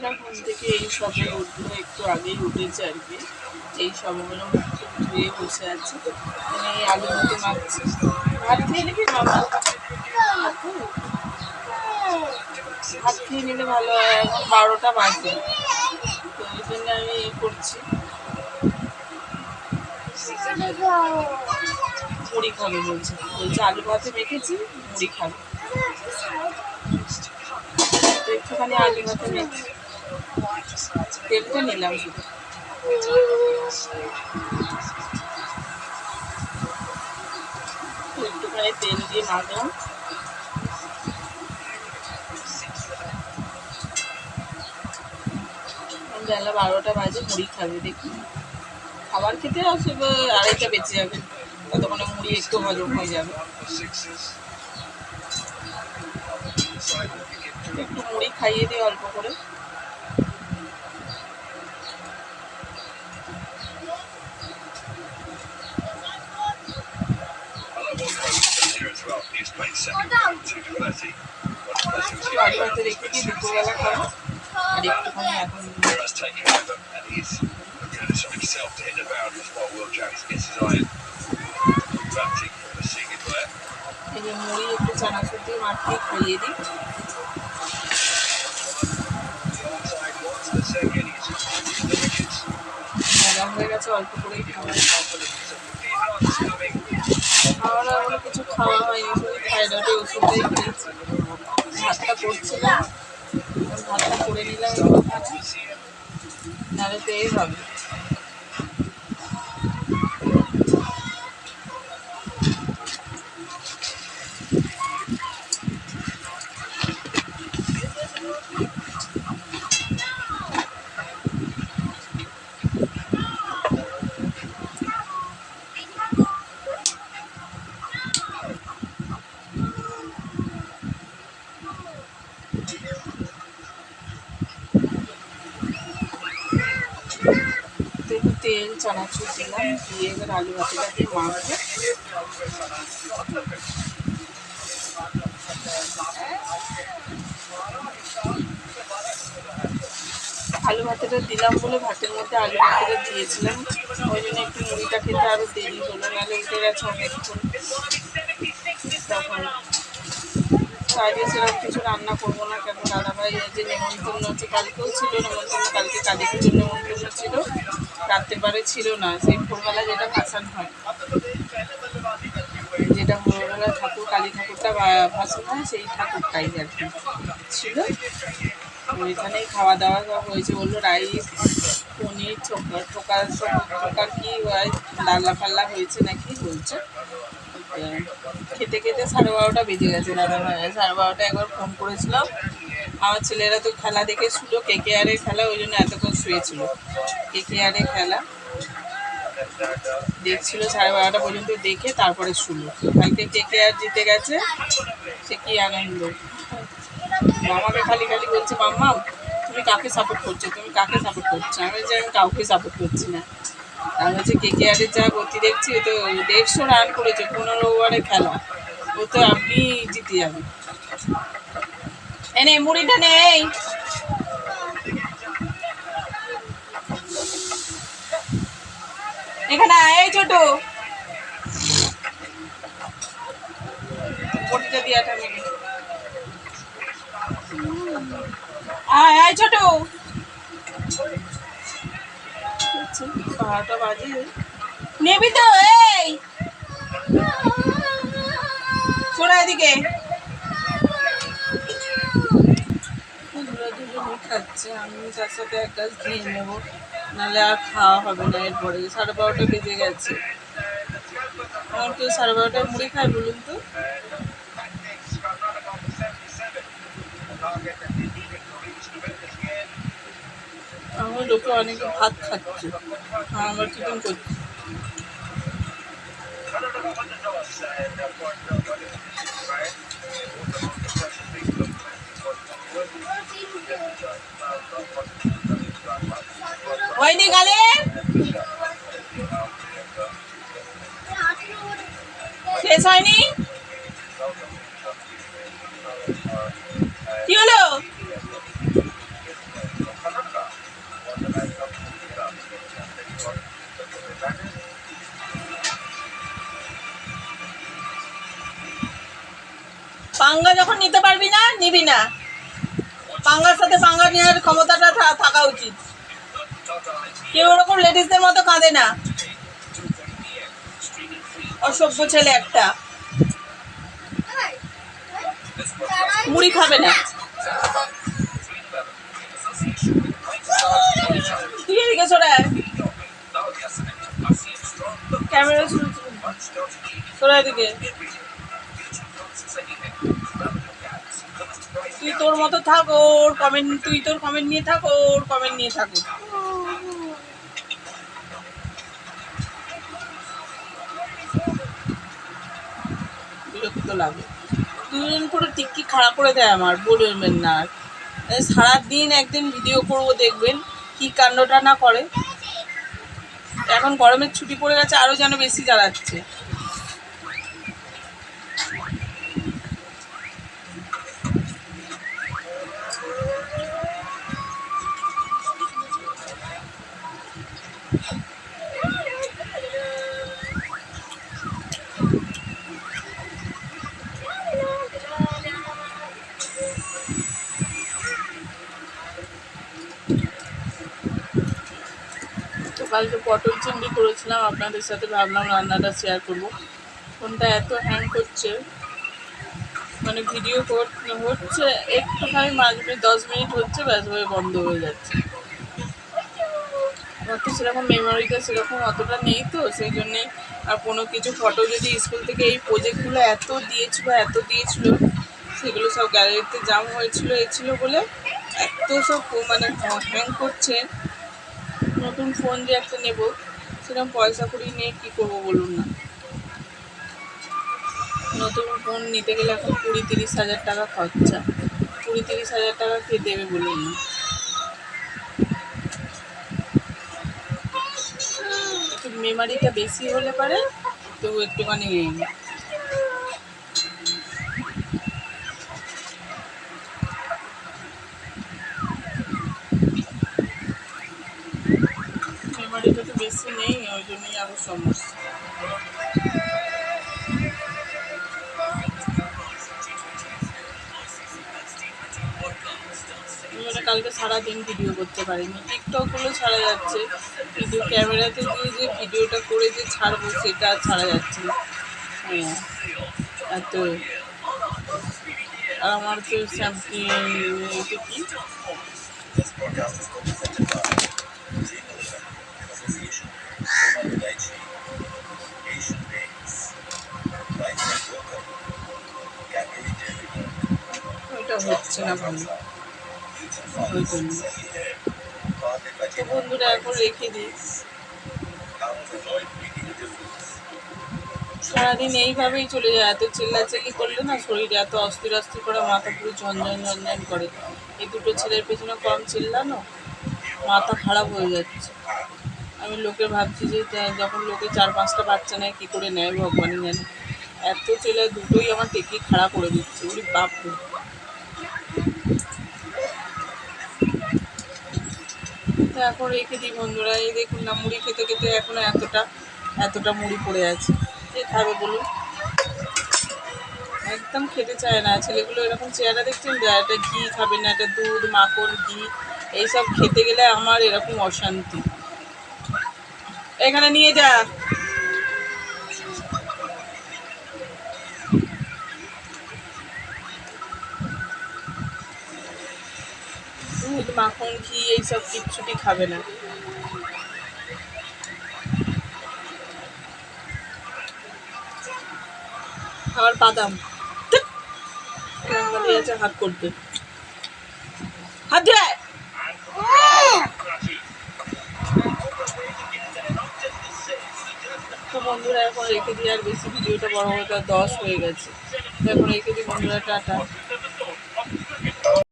না ঘুম থেকে, এই সবে উঠলো, একটু আগেই উঠেছে আর কি। এই সবগুলো মুখ ধুয়ে বসে আছে। এই আলু ভাতে মাখছি। ভাত খেয়ে নিবি মামা? ভাত খেয়ে নিলে ভালো হয়, এখন 12টা বাজে, তো ওই জন্য আমি করছি। মুড়ি খাবে বলছে, আলু ভাতে মেখেছি, মুড়ি খাবে। তো একটুখানি আলু ভাতে মেখে তেলটা নিলাম শুধু। একটুখানি তেল দিয়ে মাখলাম। বেলা 12টা বাজে, মুড়ি খাবে। দেখি খাবার খেতে আসবে 2:30টা বেঁচে যাবে, ততক্ষণে মুড়ি একটু হজম হয়ে যাবে। একটু মুড়ি খাইয়ে দিই অল্প করে। আলু ভাতে রেখে দিয়ে দুপুরবেলা খাবো। আর একটুখানি এখন এই যে মুড়ি একটু চানাচুর দিয়ে মাখিয়ে খাইয়ে দিই। গরম হয়ে গেছে, অল্প করেই খাওয়া। খাওয়া দাওয়া বলে কিছু খাওয়া হয়নি, শুধু থাইরয়েডের ওষুধটাই খেয়েছি। ভাতটা করছিলাম, ভাতটা করে নিলাম, নাহলে তো এই হবে। তেল চানাচুর দিলাম, দিয়ে এবার আলু ভাতেটা দিয়ে মাখবো। আলু ভাতেটা দিলাম বলে ভাতের মধ্যে আলু ভাতেটা দিয়েছিলাম, ওই জন্য একটু মুড়িটা খেতে আরও দেরি হলো, নাহলে উঠে গেছে অনেকক্ষণ। তখন আজকে সেরকম কিছু রান্না করবো না, কেন দাদাভাই যে নেমন্তন্ন হচ্ছে, কালকেও ছিল নেমন্তন্ন, কালকে কালী পুজোর নেমন্তন্ন ছিল, রাত্রেবারে ছিল না, সেই ভোরবেলা যেটা ভাসান হয়, যেটা ভোরবেলা ঠাকুর কালী ঠাকুরটা ভাসান হয়, সেই ঠাকুরটাই আর কি ছিল। ওইখানেই খাওয়া দাওয়া সব হয়েছে। বললো রাইস, পনির, ঠোকার কি ডাল্লা ফাল্লা হয়েছে নাকি বলছে। খেতে খেতে 12:30টা বেজে গেছে। দাদাভাই 12:30 একবার ফোন করেছিলাম, আমার ছেলেরা তো খেলা দেখে শুলো, KKR-এর খেলা, ওই জন্য এতক্ষণ শুয়েছিল। KKR-এর খেলা দেখছিল 12:30 পর্যন্ত, দেখে তারপরে শুলো। কালকে KKR জিতে গেছে, সে কি আনন্দ। আমাকে খালি খালি বলছে, মাম্মা তুমি কাকে সাপোর্ট করছো, তুমি কাকে সাপোর্ট করছো? আমি বলছি আমি কাউকে সাপোর্ট করছি না। আর হচ্ছে KKR-এর যা গতি দেখছি, ও তো 150 রান করেছে, 15 ওভারে খেলা, ও তো আপনি জিতে যাবে। এনে মুড়িটা নেই, এখানে এই ছোট মুড়িটা দিয়াটা নেই, আয় আয় ছোট। 12টা বাজে, নেবি তো? এই ছোড়া এদিকে। খাচ্ছে, আমি তার সাথে এক গ্লাস খেয়ে নেবো, নাহলে আর খাওয়া হবে না এরপরে। 12:30 বেজে গেছে, আমার কেউ 12:30 মুড়ি খায় বলুন তো? আমার লোকে অনেকে ভাত খাচ্ছে, আমার চিকেন করছি। হয়নি গালে শেষ হয়নি, কি হলো? পাঙ্গা যখন নিতে পারবি না নিবি না, পাঙ্গার সাথে পাঙ্গা নেওয়ার ক্ষমতাটা থাকা উচিত। কেউ ওরকম লেডিসদের মতো কাঁদে না, অসভ্য ছেলে একটা। মুড়ি খাবে না, তুই এদিকে সরে আয়, ক্যামেরা সরে এদিকে। তুই তোর মতো থাক, ওর কমেন্ট, তুই তোর কমেন্ট নিয়ে থাক, ওর কমেন্ট নিয়ে থাকো। বিরক্ত লাগে, দুজন পুরো টিক্কি খারাপ করে দেয় আমার, বলবেন না। সারাদিন একদিন ভিডিও করব, দেখবেন কি কাণ্ডটা না করে। এখন গরমের ছুটি পড়ে গেছে, আরও যেন বেশি জ্বালাচ্ছে। কালকে পটল চিংড়ি করেছিলাম আপনাদের সাথে, ভাবলাম রান্নাটা শেয়ার করবো। ফোনটা এত হ্যাং করছে, মানে ভিডিও হচ্ছে একটুখানি মাঝে 10 মিনিট হচ্ছে, ব্যাস হয়ে বন্ধ হয়ে যাচ্ছে। আমার তো সেরকম মেমোরিটা সেরকম অতটা নেই, তো সেই জন্যে। আর কোনো কিছু ফটো যদি স্কুল থেকে এই প্রজেক্টগুলো এত দিয়েছিল, সেগুলো সব গ্যালারিতে জাম হয়েছিল বলে এত সব মানে হ্যাং করছে। নতুন ফোন যে একটা নেব, সেরকম পয়সা করি নিয়ে কী করবো বলুন না। নতুন ফোন নিতে গেলে এখন 20-30 হাজার টাকা খরচা। 20-30 হাজার টাকা কে দেবে বলুন না। একটু মেমারিটা বেশি হলে পারে তো একটুখানি মেমারিটা তো বেশি নেই, ওই জন্যই আরও সমস্যা। কালকে সারাদিন ভিডিও করতে পারিনি, টিকটকগুলো ছাড়া যাচ্ছে, কিন্তু ক্যামেরাতে দিয়ে যে ভিডিওটা করে যে ছাড়বো সেটা ছাড়া যাচ্ছে না। হ্যাঁ, এত আর আমার তো কি ওইটা হচ্ছে না ভালো, ওই জন্য। তো বন্ধুরা এখন রেখে দিই। সারাদিন এইভাবেই চলে যায়, এত চিল্লাচিল্লি করলে না শরীরে এত অস্থির করে, মাথা পুরো ঝনঝন করে। এই দুটো ছেলের পেছনে কম চিল্লানো, মাথা খারাপ হয়ে যাচ্ছে। আমি লোকে ভাবছি যে যখন লোকে 4-5টা বাচ্চা নেয় কী করে নেয় ভগবানই জানে। এত ছেলে দুটোই আমার টেকি খারাপ করে দিচ্ছে, ওই বাপরে। তো এখন রেখে দিই বন্ধুরা। এই দেখুন না, মুড়ি খেতে খেতে এখনো এতটা মুড়ি পড়ে আছে। কে খাবে বলুন? একদম খেতে চায় না ছেলেগুলো। এরকম চেহারা দেখছেন, একটা ঘি খাবে না, একটা দুধ মাখন ঘি এইসব খেতে গেলে আমার এরকম অশান্তি। এখানে নিয়ে যা, দুধ মাখন ঘি এইসব কিচ্ছুটি খাবে না। আবার বাদাম আছে হাত করতে, হাত ধুয়ে। তো বন্ধুরা এখন রেখে দিই, আর বেশি ভিডিওটা বড় হতে 10 হয়ে গেছে। এখন রেখে দিই বন্ধুরা, টাটা।